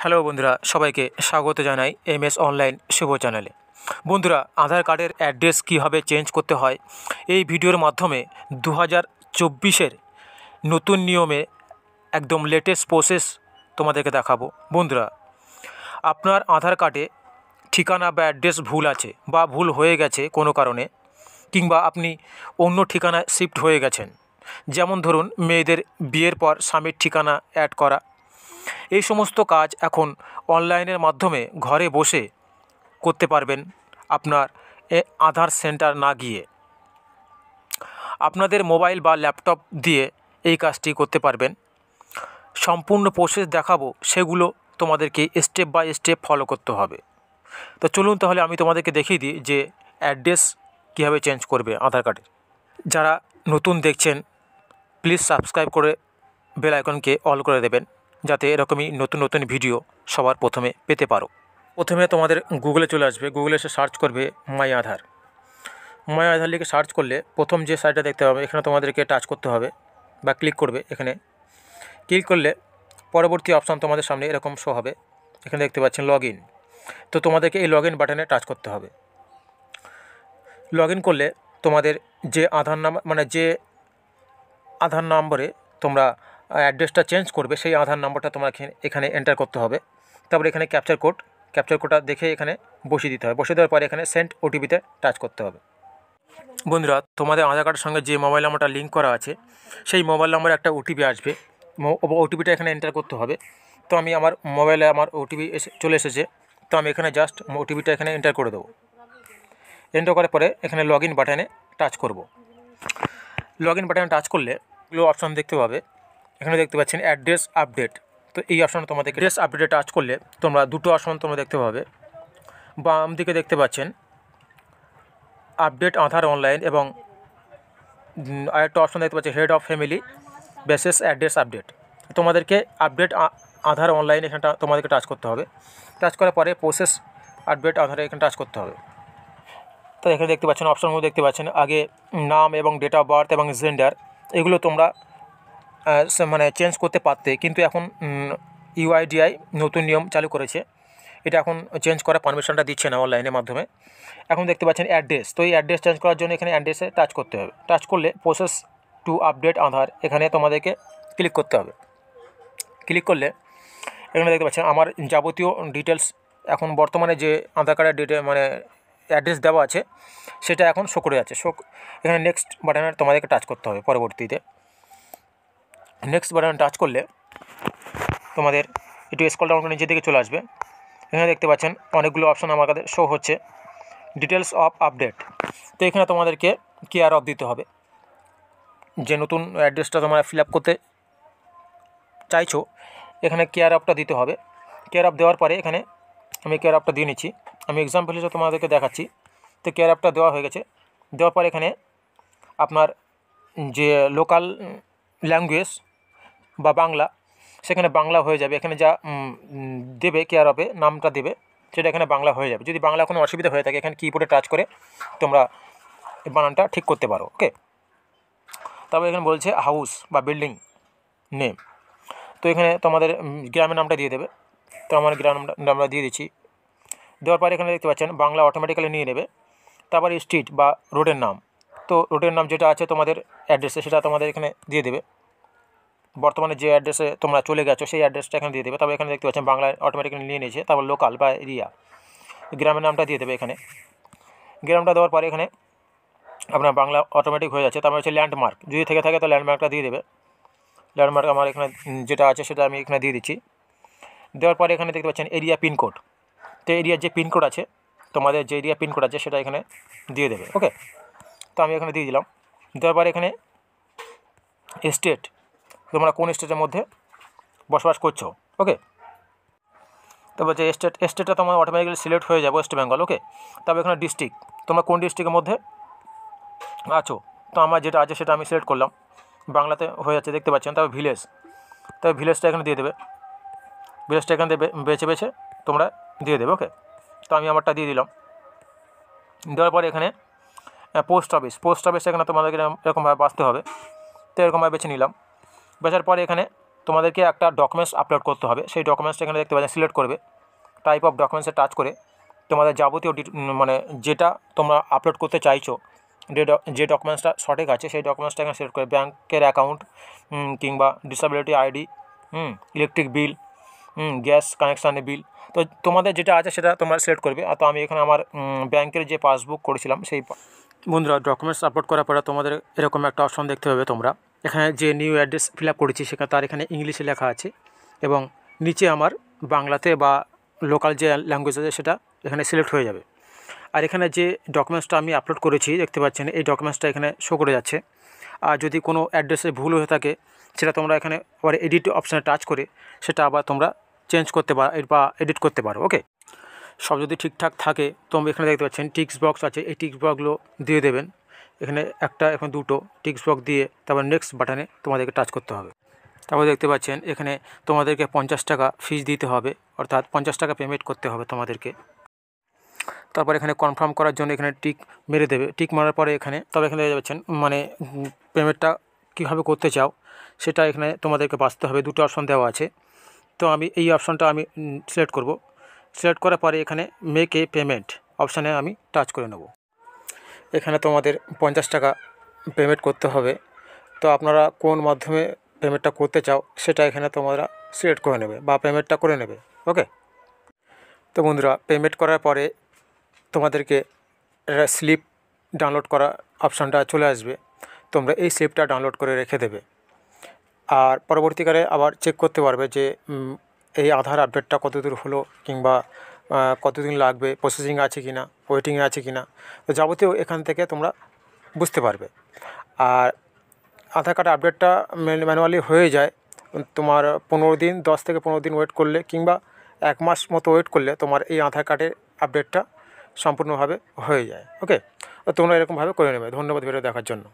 Hello বন্ধুরা, সবাইকে স্বাগত জানাই এমএস অনলাইন শুভ চ্যানেলে। বন্ধুরা, আধার কার্ডের অ্যাড্রেস কীভাবে চেঞ্জ করতে হয় এই ভিডিওর মাধ্যমে 2024-এর নতুন নিয়মে একদম লেটেস্ট প্রসেস তোমাদেরকে দেখাবো। বন্ধুরা, আপনার আধার কার্ডে ঠিকানা বা অ্যাড্রেস ভুল আছে বা ভুল হয়ে গেছে কোনো কারণে, কিংবা আপনি অন্য ঠিকানায় শিফট হয়ে গেছেন, যেমন ধরুন মেয়েদের বিয়ের পর স্বামীর ঠিকানা অ্যাড করা, এই সমস্ত কাজ এখন অনলাইনের মাধ্যমে ঘরে বসে করতে পারবেন আপনার আধার সেন্টার না গিয়ে। আপনাদের মোবাইল বা ল্যাপটপ দিয়ে এই কাজটি করতে পারবেন। সম্পূর্ণ প্রসেস দেখাবো, সেগুলো তোমাদেরকে স্টেপ বাই স্টেপ ফলো করতে হবে। তো চলুন তাহলে আমি তোমাদেরকে দেখিয়ে দিই যে অ্যাড্রেস কীভাবে চেঞ্জ করবে আধার কার্ডের। যারা নতুন দেখছেন প্লিজ সাবস্ক্রাইব করে বেল আইকনকে অল করে দেবেন, যাতে এরকমই নতুন নতুন ভিডিও সবার প্রথমে পেতে পারো। প্রথমে তোমাদের গুগলে চলে আসবে, গুগলে এসে সার্চ করবে মাই আধার। মাই আধার লিখে সার্চ করলে প্রথম যে সাইটটা দেখতে পাবে, এখানে তোমাদেরকে টাচ করতে হবে বা ক্লিক করবে। এখানে ক্লিক করলে পরবর্তী অপশান তোমাদের সামনে এরকম শো হবে। এখানে দেখতে পাচ্ছেন লগ ইন। তো তোমাদেরকে এই লগ ইন বাটনে টাচ করতে হবে। লগ ইন করলে তোমাদের যে আধার নাম্বার, মানে যে আধার নম্বরে তোমরা অ্যাড্রেসটা চেঞ্জ করবে, সেই আধার নম্বরটা তোমার এখানে এন্টার করতে হবে। তারপরে এখানে ক্যাপচার কোডটা দেখে এখানে বসিয়ে দিতে হবে। বসিয়ে দেওয়ার পরে এখানে সেন্ড ওটিপিতে টাচ করতে হবে। বন্ধুরা, তোমাদের আধার কার্ডের সঙ্গে যে মোবাইল নাম্বারটা লিঙ্ক করা আছে, সেই মোবাইল নাম্বারে একটা ওটিপি আসবে। ওটিপিটা এখানে এন্টার করতে হবে। তো আমি আমার মোবাইলে আমার ওটিপি চলে এসেছে, তো আমি এখানে জাস্ট ওটিপিটা এখানে এন্টার করে দেবো। এন্টার করার পরে এখানে লগ ইন বাটনে টাচ করব। লগ ইন বাটনে টাচ করলে এগুলো অপশান দেখতে পাবে। এখানে দেখতে পাচ্ছেন অ্যাড্রেস আপডেট। তো এই অপশানে তোমাদের অ্যাড্রেস আপডেটে টাচ করলে তোমরা দুটো অপশান তোমরা দেখতে পাবে। বাম দিকে দেখতে পাচ্ছেন আপডেট আধার অনলাইন, এবং আরেকটা অপশান দেখতে পাচ্ছি head of family basis address update. তোমাদেরকে আপডেট আধার অনলাইন এখানটা তোমাদেরকে টাচ করতে হবে। টাচ করার পরে প্রসেস আপডেট আধারে এখানে টাচ করতে হবে। তো এখানে দেখতে পাচ্ছেন অপশানগুলো দেখতে পাচ্ছেন, আগে নাম এবং ডেট অফ বার্থ এবং জেন্ডার, এগুলো তোমরা মানে চেঞ্জ করতে পারতে, কিন্তু এখন ইউআইডিআই নতুন নিয়ম চালু করেছে, এটা এখন চেঞ্জ করার পারমিশনটা দিচ্ছে না অনলাইনের মাধ্যমে। এখন দেখতে পাচ্ছেন অ্যাড্রেস। তো এই অ্যাড্রেস চেঞ্জ করার জন্য এখানে অ্যাড্রেসে টাচ করতে হবে। টাচ করলে প্রসেস টু আপডেট আধার, এখানে তোমাদেরকে ক্লিক করতে হবে। ক্লিক করলে এখানে দেখতে পাচ্ছেন আমার যাবতীয় ডিটেলস, এখন বর্তমানে যে আধার কার্ডের মানে অ্যাড্রেস দেওয়া আছে সেটা এখন শো করে যাচ্ছে। এখানে নেক্সট বাটনে তোমাদেরকে টাচ করতে হবে। পরবর্তীতে নেক্সট বাটনে টাচ করলে তোমাদের একটু স্ক্রল ডাউন করে নিচের দিকে চলে আসবে। এখানে দেখতে পাচ্ছেন অনেকগুলো অপশান আমার কাছে শো হচ্ছে। Details of update. তো এখানে তোমাদেরকে কেয়ার অফ দিতে হবে। যে নতুন অ্যাড্রেসটা তোমরা ফিল আপ করতে চাইছো, এখানে কেয়ার অফটা দিতে হবে। কেয়ার অফ দেওয়ার পরে এখানে আমি কেয়ার অফটা দিয়ে নিচ্ছি। আমি এক্সাম্পল হিসেবে তোমাদেরকে দেখাচ্ছি। তো কেয়ার অফটা দেওয়া হয়ে গেছে। দেওয়ার পরে এখানে আপনার যে লোকাল ল্যাঙ্গুয়েজ বা বাংলা, সেখানে বাংলা হয়ে যাবে। এখানে যা দেবে কেয়ার অফে নামটা দেবে, সেটা এখানে বাংলা হয়ে যাবে। যদি বাংলা কোনো অসুবিধা হয়ে থাকে, এখানে কিবোর্ডে টাচ করে তোমরা বানানটা ঠিক করতে পারো। ওকে, তারপর এখানে বলছে হাউস বা বিল্ডিং নেম। তো এখানে তোমাদের গ্রামের নামটা দিয়ে দেবে। তো আমার গ্রামের নামটা দিয়ে দিচ্ছি। দেওয়ার পরে এখানে দেখতে পাচ্ছেন বাংলা অটোমেটিক্যালি নিয়ে নেবে। তারপর স্ট্রিট বা রোডের নাম, তো রোডের নাম যেটা আছে তোমাদের অ্যাড্রেসে, সেটা তোমাদের এখানে দিয়ে দেবে। বর্তমানে যে অ্যাড্রেসে তোমরা চলে গেছো সেই অ্যাড্রেসটা এখানে দিয়ে দেবে। তবে এখানে দেখতে পাচ্ছেন বাংলা অটোমেটিক্যালি নিয়ে নিয়েছে। তারপর লোকাল বা এরিয়া, গ্রামের নামটা দিয়ে দেবে। এখানে গ্রামটা দেওয়ার পরে এখানে আপনার বাংলা অটোমেটিক হয়ে যাচ্ছে। তারপর হচ্ছে ল্যান্ডমার্ক, যদি থেকে থাকে তো ল্যান্ডমার্কটা দিয়ে দেবে। ল্যান্ডমার্ক আমার এখানে যেটা আছে সেটা আমি এখানে দিয়ে দিচ্ছি। দেওয়ার পরে এখানে দেখতে পাচ্ছেন এরিয়া পিনকোড। তো এরিয়ার যে পিনকোড আছে, তোমাদের যে এরিয়া পিনকোড আছে সেটা এখানে দিয়ে দেবে। ওকে, তো আমি এখানে দিয়ে দিলাম। দেওয়ার পরে এখানে স্টেট, তোমরা কোন স্টেটের মধ্যে বসবাস করছো। ওকে, তারপর যে স্টেটটা তোমার অটোমেটিক্যালি সিলেক্ট হয়ে যাবে ওয়েস্ট বেঙ্গল। ওকে, তারপর এখানে ডিস্ট্রিক্ট, তোমরা কোন ডিস্ট্রিক্টের মধ্যে আছো। তো আমার যেটা আছে সেটা আমি সিলেক্ট করলাম, বাংলাতে হয়ে যাচ্ছে দেখতে পাচ্ছেন। তারপর ভিলেজ, তবে ভিলেজটা এখানে দিয়ে দেবে। ভিলেজটা এখানে বেছে বেছে তোমরা দিয়ে দেবে। ওকে, তো আমি আমারটা দিয়ে দিলাম। দেওয়ার পরে এখানে পোস্ট অফিস এখানে তোমাদেরকে এরকমভাবে বাছতে হবে। তো এরকমভাবে বেছে নিলাম। বেচার পরে এখানে তোমাদেরকে একটা ডকুমেন্টস আপলোড করতে হবে। সেই ডকুমেন্টসটা এখানে দেখতে পাচ্ছেন, সিলেক্ট করবে, টাইপ অফ ডকুমেন্টসে টাচ করে তোমাদের যাবতীয় মানে যেটা তোমরা আপলোড করতে চাইছো, যে ডকুমেন্টসটা সঠিক আছে সেই ডকুমেন্টসটা এখানে সিলেক্ট করে, ব্যাংকের অ্যাকাউন্ট কিংবা disability ID, electric bill, gas কানেকশানের বিল, তো তোমাদের যেটা আছে সেটা তোমরা সিলেক্ট করবে। আর তো আমি এখানে আমার ব্যাংকের যে পাসবুক করেছিলাম সেই। বন্ধুরা, ডকুমেন্টস আপলোড করার পরে তোমাদের এরকম একটা অপশন দেখতে পাবে তোমরা। এখানে যে নিউ অ্যাড্রেস ফিল আপ করেছি সেখানে তার এখানে ইংলিশে লেখা আছে, এবং নিচে আমার বাংলাতে বা লোকাল যে ল্যাঙ্গুয়েজ আছে সেটা এখানে সিলেক্ট হয়ে যাবে। আর এখানে যে ডকুমেন্টসটা আমি আপলোড করেছি দেখতে পাচ্ছেন, এই ডকুমেন্টসটা এখানে শো করে যাচ্ছে। আর যদি কোনো অ্যাড্রেসে ভুল হয়ে থাকে সেটা তোমরা এখানে আবার এডিট অপশানে টাচ করে সেটা আবার তোমরা চেঞ্জ করতে পারো বা এডিট করতে পারো। ওকে, সব যদি ঠিকঠাক থাকে তোমরা এখানে দেখতে পাচ্ছেন টিক্স বক্স আছে, এই টিক্স বক্সগুলো দিয়ে দেবেন। এখানে একটা, এখন দুটো টিক্স বক্স দিয়ে তারপর নেক্সট বাটনে তোমাদেরকে টাচ করতে হবে। তারপর দেখতে পাচ্ছেন এখানে তোমাদেরকে 50 টাকা ফিস দিতে হবে, অর্থাৎ 50 টাকা পেমেন্ট করতে হবে তোমাদেরকে। তারপর এখানে কনফার্ম করার জন্য এখানে টিক মেরে দেবে। টিক মারার পরে এখানে তবে এখানে দেখতে পাচ্ছেন মানে পেমেন্টটা কীভাবে করতে চাও সেটা এখানে তোমাদেরকে বাছতে হবে। দুটো অপশন দেওয়া আছে, তো আমি এই অপশনটা আমি সিলেক্ট করব। সিলেক্ট করার পরে এখানে মেক এ পেমেন্ট অপশানে আমি টাচ করে নেব। এখানে তোমাদের 50 টাকা পেমেন্ট করতে হবে। তো আপনারা কোন মাধ্যমে পেমেন্টটা করতে চাও সেটা এখানে তোমরা সিলেক্ট করে নেবে বা পেমেন্টটা করে নেবে। ওকে, তো বন্ধুরা, পেমেন্ট করার পরে তোমাদেরকে স্লিপ ডাউনলোড করা অপশানটা চলে আসবে। তোমরা এই স্লিপটা ডাউনলোড করে রেখে দেবে, আর পরবর্তীকালে আবার চেক করতে পারবে যে এই আধার আপডেটটা কতদূর হলো কিংবা কতদিন লাগবে, প্রসেসিং আছে কি না, ওয়েটিংয়ে আছে কি না, তো যাবতীয় এখান থেকে তোমরা বুঝতে পারবে। আর আধার কার্ড আপডেটটা ম্যানুয়ালি হয়ে যায় তোমার 15 দিন, 10 থেকে 15 দিন ওয়েট করলে কিংবা 1 মাস মতো ওয়েট করলে তোমার এই আধার কার্ডের আপডেটটা সম্পূর্ণভাবে হয়ে যায়। ওকে, তো তোমরা এরকমভাবে করে নেবে। ধন্যবাদ ভিডিও দেখার জন্য।